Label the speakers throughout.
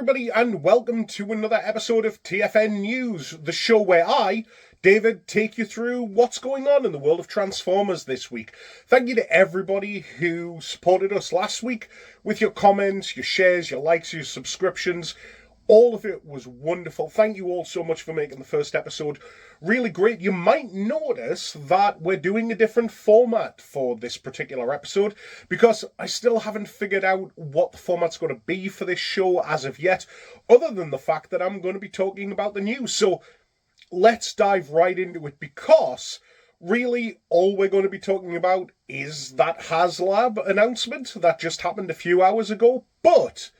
Speaker 1: everybody, and welcome to another episode of TFN News, the show where I, David, take you through what's going on in the world of Transformers this week. Thank you to everybody who supported us last week with your comments, your shares, your likes, your subscriptions. All of it was wonderful. Thank you all so much for making the first episode really great. You might notice that we're doing a different format for this particular episode because I still haven't figured out what the format's going to be for this show as of yet, other than the fact that I'm going to be talking about the news. So let's dive right into it, because really all we're going to be talking about is that HasLab announcement that just happened a few hours ago. But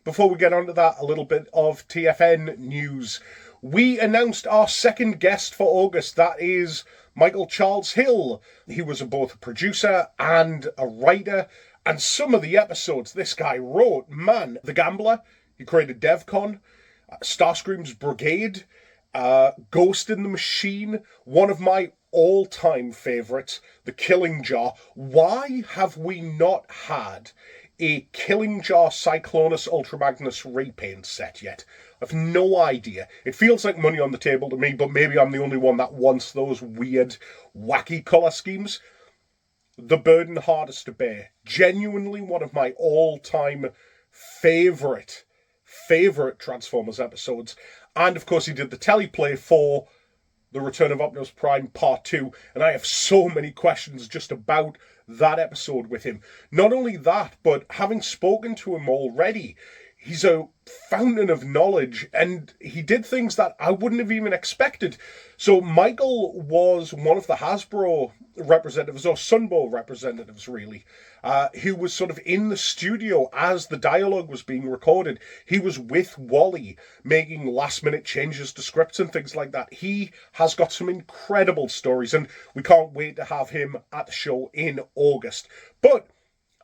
Speaker 1: before we get on to that, a little bit of TFN news. We announced our second guest for August. That is Michael Charles Hill. He was both a producer and a writer. And some of the episodes this guy wrote, man, The Gambler, he created DevCon, Starscream's Brigade, Ghost in the Machine, one of my all-time favourites, The Killing Jar. Why have we not had a Killing Jar Cyclonus Ultra Magnus repaint set yet? I've no idea. It feels like money on the table to me, but maybe I'm the only one that wants those weird, wacky colour schemes. The Burden Hardest to Bear. Genuinely one of my all-time favourite Transformers episodes. And of course he did the teleplay for The Return of Optimus Prime Part 2, and I have so many questions just about that episode with him. Not only that, but having spoken to him already, he's a fountain of knowledge, and he did things that I wouldn't have even expected. So Michael was one of the Hasbro representatives, or Sunbow representatives really, who was sort of in the studio as the dialogue was being recorded. He was with Wally, making last-minute changes to scripts and things like that. He has got some incredible stories, and we can't wait to have him at the show in August. But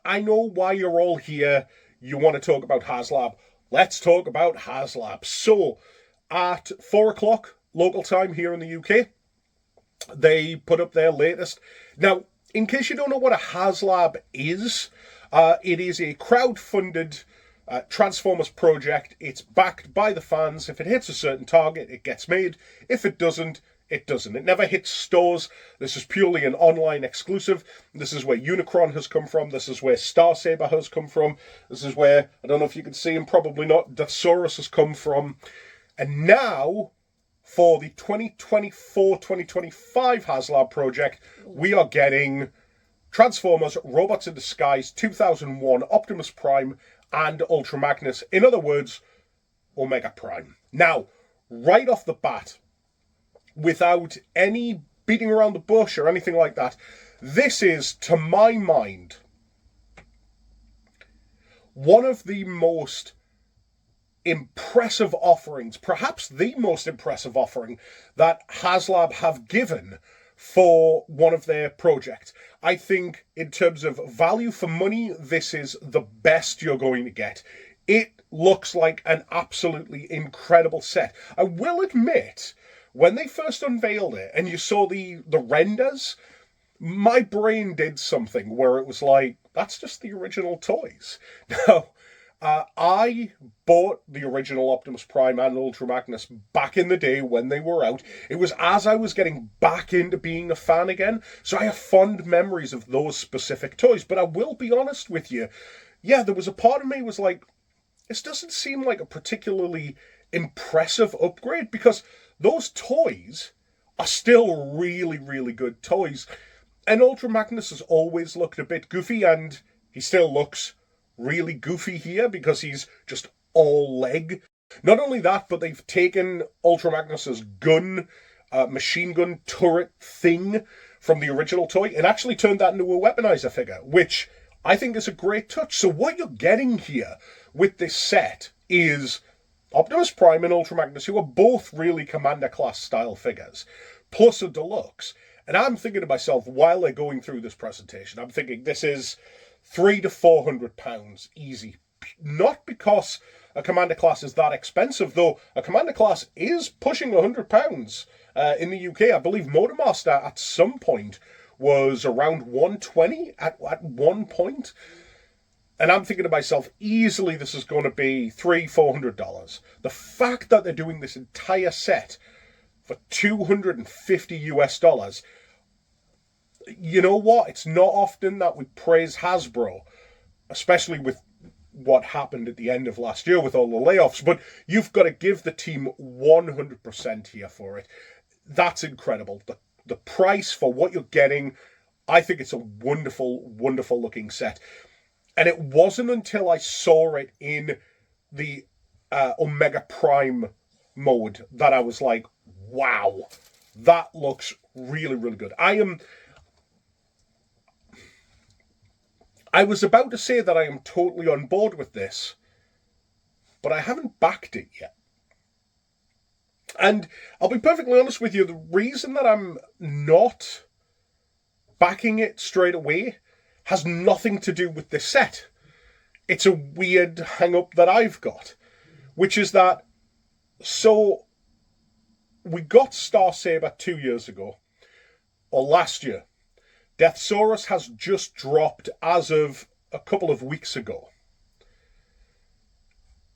Speaker 1: I know why you're all here. You want to talk about HasLab. Let's talk about HasLab. So, at 4 o'clock local time here in the UK, they put up their latest. Now, in case you don't know what a HasLab is, it is a crowd-funded Transformers project. It's backed by the fans. If it hits a certain target, it gets made. If it doesn't, it doesn't. It never hits stores. This is purely an online exclusive. This is where Unicron has come from. This is where Starsaber has come from. This is where, I don't know if you can see him, probably not, Deathsaurus has come from. And now, for the 2024-2025 HasLab project, we are getting Transformers Robots in Disguise 2001, Optimus Prime, and Ultra Magnus. In other words, Omega Prime. Now, right off the bat, without any beating around the bush or anything like that, this is, to my mind, one of the most impressive offerings, perhaps the most impressive offering that HasLab have given for one of their projects. I think in terms of value for money, this is the best you're going to get. It looks like an absolutely incredible set. I will admit, when they first unveiled it and you saw the renders, my brain did something where it was like, that's just the original toys. Now, I bought the original Optimus Prime and Ultra Magnus back in the day when they were out. It was as I was getting back into being a fan again, so I have fond memories of those specific toys. But I will be honest with you, yeah, there was a part of me was like, this doesn't seem like a particularly impressive upgrade, because those toys are still really, really good toys. And Ultra Magnus has always looked a bit goofy, and he still looks really goofy here because he's just all leg. Not only that, but they've taken Ultra Magnus's gun, machine gun turret thing from the original toy and actually turned that into a weaponizer figure, which I think is a great touch. So what you're getting here with this set is Optimus Prime and Ultra Magnus, who are both really Commander class style figures, plus a deluxe. And I'm thinking to myself, while they're going through this presentation, I'm thinking this is £300 to £400 easy. Not because a Commander class is that expensive, though a Commander class is pushing £100 in the UK. I believe Motormaster at some point was around 120 at one point. And I'm thinking to myself, easily this is going to be $300-400. The fact that they're doing this entire set for $250, you know what? It's not often that we praise Hasbro, especially with what happened at the end of last year with all the layoffs, but you've got to give the team 100% here for it. That's incredible. The price for what you're getting, I think it's a wonderful, wonderful looking set. And it wasn't until I saw it in the Omega Prime mode that I was like, wow, that looks really, really good. I was about to say that I am totally on board with this, but I haven't backed it yet. And I'll be perfectly honest with you, the reason that I'm not backing it straight away has nothing to do with this set. It's a weird hang-up that I've got, which is that, so we got Star Saber 2 years ago, or last year. Deathsaurus has just dropped as of a couple of weeks ago.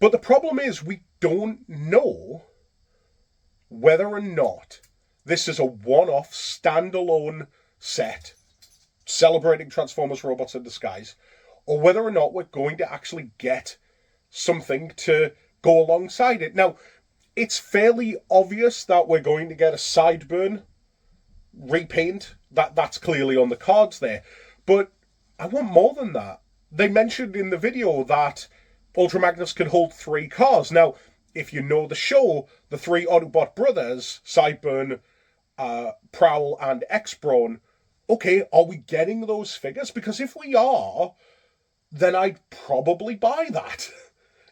Speaker 1: But the problem is we don't know whether or not this is a one-off standalone set celebrating Transformers Robots in Disguise, or whether or not we're going to actually get something to go alongside it. Now, it's fairly obvious that we're going to get a Sideburn repaint. That's clearly on the cards there. But I want more than that. They mentioned in the video that Ultra Magnus can hold 3 cars. Now, if you know the show, the 3 Autobot brothers, Sideburn, Prowl, and X-Brawn, okay, are we getting those figures? Because if we are, then I'd probably buy that.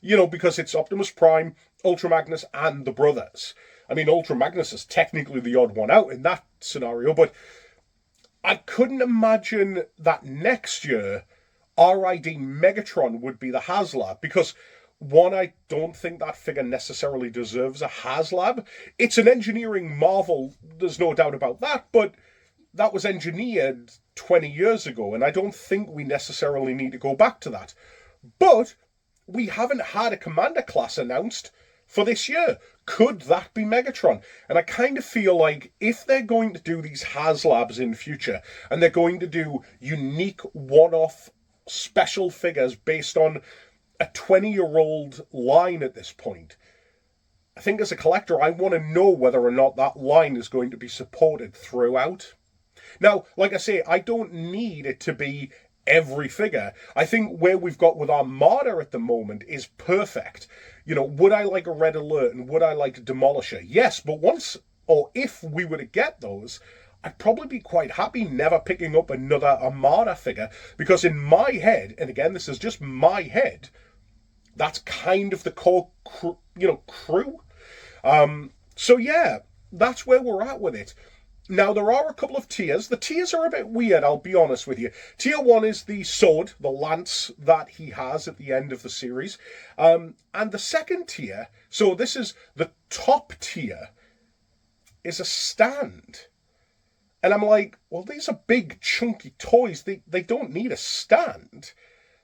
Speaker 1: You know, because it's Optimus Prime, Ultra Magnus, and the brothers. I mean, Ultra Magnus is technically the odd one out in that scenario, but I couldn't imagine that next year RID Megatron would be the HasLab, because one, I don't think that figure necessarily deserves a HasLab. It's an engineering marvel, there's no doubt about that, but that was engineered 20 years ago, and I don't think we necessarily need to go back to that. But we haven't had a Commander class announced for this year. Could that be Megatron? And I kind of feel like if they're going to do these HasLabs in future, and they're going to do unique one-off special figures based on a 20-year-old line at this point, I think as a collector, I want to know whether or not that line is going to be supported throughout. Now, like I say, I don't need it to be every figure. I think where we've got with Armada at the moment is perfect. You know, would I like a Red Alert and would I like a Demolisher? Yes, but once, or if we were to get those, I'd probably be quite happy never picking up another Armada figure, because in my head, and again, this is just my head, that's kind of the core crew. So yeah, that's where we're at with it. Now, there are a couple of tiers. The tiers are a bit weird, I'll be honest with you. Tier 1 is the sword, the lance that he has at the end of the series. And the second tier, so this is the top tier, is a stand. And I'm like, well, these are big, chunky toys. They don't need a stand.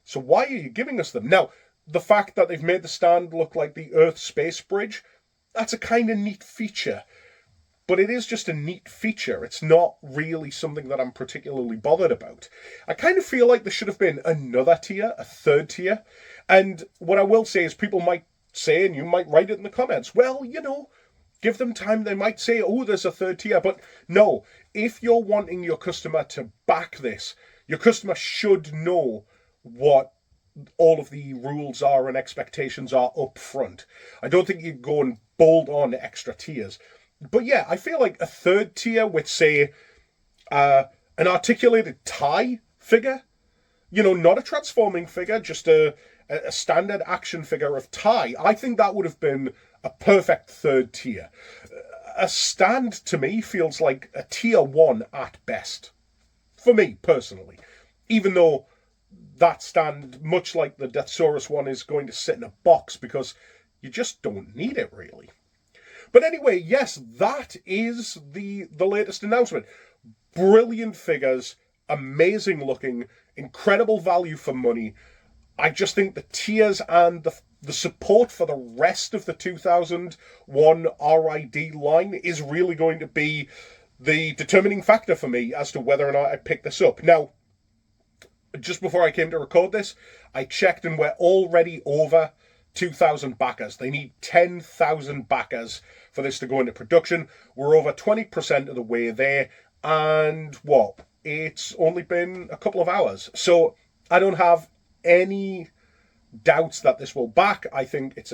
Speaker 1: So why are you giving us them? Now, the fact that they've made the stand look like the Earth-Space Bridge, that's a kind of neat feature. But it is just a neat feature. It's not really something that I'm particularly bothered about. I kind of feel like there should have been another tier, a third tier. And what I will say is people might say, and you might write it in the comments, well, you know, give them time. They might say, oh, there's a third tier. But no, if you're wanting your customer to back this, your customer should know what all of the rules are and expectations are up front. I don't think you go and bolt on extra tiers. But yeah, I feel like a third tier with, say, an articulated tie figure, you know, not a transforming figure, just a standard action figure of tie. I think that would have been a perfect third tier. A stand, to me, feels like a tier 1 at best. For me, personally. Even though that stand, much like the Deathsaurus one, is going to sit in a box because you just don't need it, really. But anyway, yes, that is the latest announcement. Brilliant figures, amazing looking, incredible value for money. I just think the tiers and the support for the rest of the 2001 RID line is really going to be the determining factor for me as to whether or not I pick this up. Now, just before I came to record this, I checked and we're already over 2,000 backers. They need 10,000 backers for this to go into production. We're over 20% of the way there, and what? It's only been a couple of hours. So I don't have any doubts that this will back. I think it's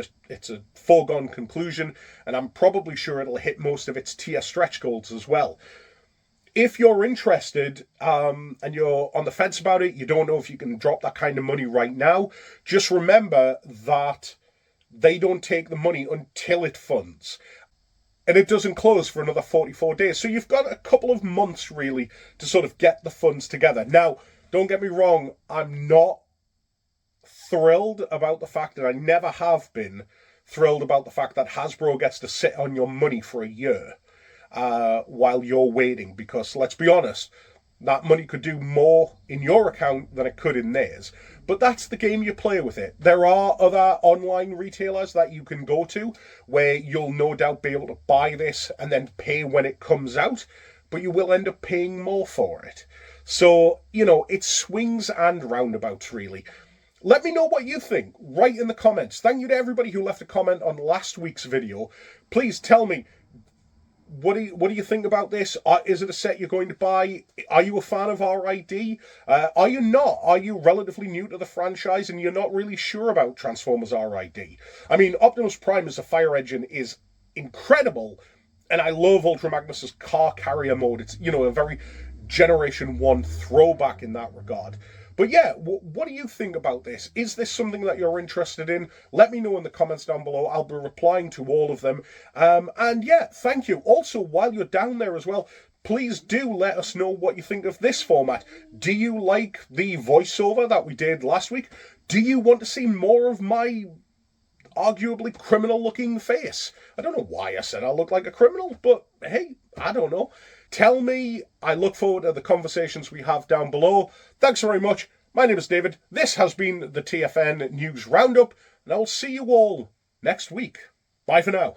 Speaker 1: a foregone conclusion, and I'm probably sure it'll hit most of its tier stretch goals as well. If you're interested and you're on the fence about it, you don't know if you can drop that kind of money right now, just remember that they don't take the money until it funds. And it doesn't close for another 44 days. So you've got a couple of months, really, to sort of get the funds together. Now, don't get me wrong, I'm not thrilled about the fact, and I never have been thrilled about the fact that Hasbro gets to sit on your money for a year while you're waiting, because let's be honest, that money could do more in your account than it could in theirs. But that's the game you play with it. There are other online retailers that you can go to where you'll no doubt be able to buy this and then pay when it comes out, but you will end up paying more for it. So, you know, it swings and roundabouts, really. Let me know what you think. Write in the comments. Thank you to everybody who left a comment on last week's video. Please tell me, what do you think about this? Is it a set you're going to buy? Are you a fan of RID? Are you not? Are you relatively new to the franchise and you're not really sure about Transformers RID? I mean, Optimus Prime as a fire engine is incredible, and I love Ultra Magnus's car carrier mode. It's, you know, a very Generation 1 throwback in that regard. But yeah, what do you think about this? Is this something that you're interested in? Let me know in the comments down below. I'll be replying to all of them. And yeah, thank you. Also, while you're down there as well, please do let us know what you think of this format. Do you like the voiceover that we did last week? Do you want to see more of my arguably criminal-looking face? I don't know why I said I look like a criminal, but hey, I don't know. Tell me. I look forward to the conversations we have down below. Thanks very much. My name is David. This has been the TFN News Roundup, and I'll see you all next week. Bye for now.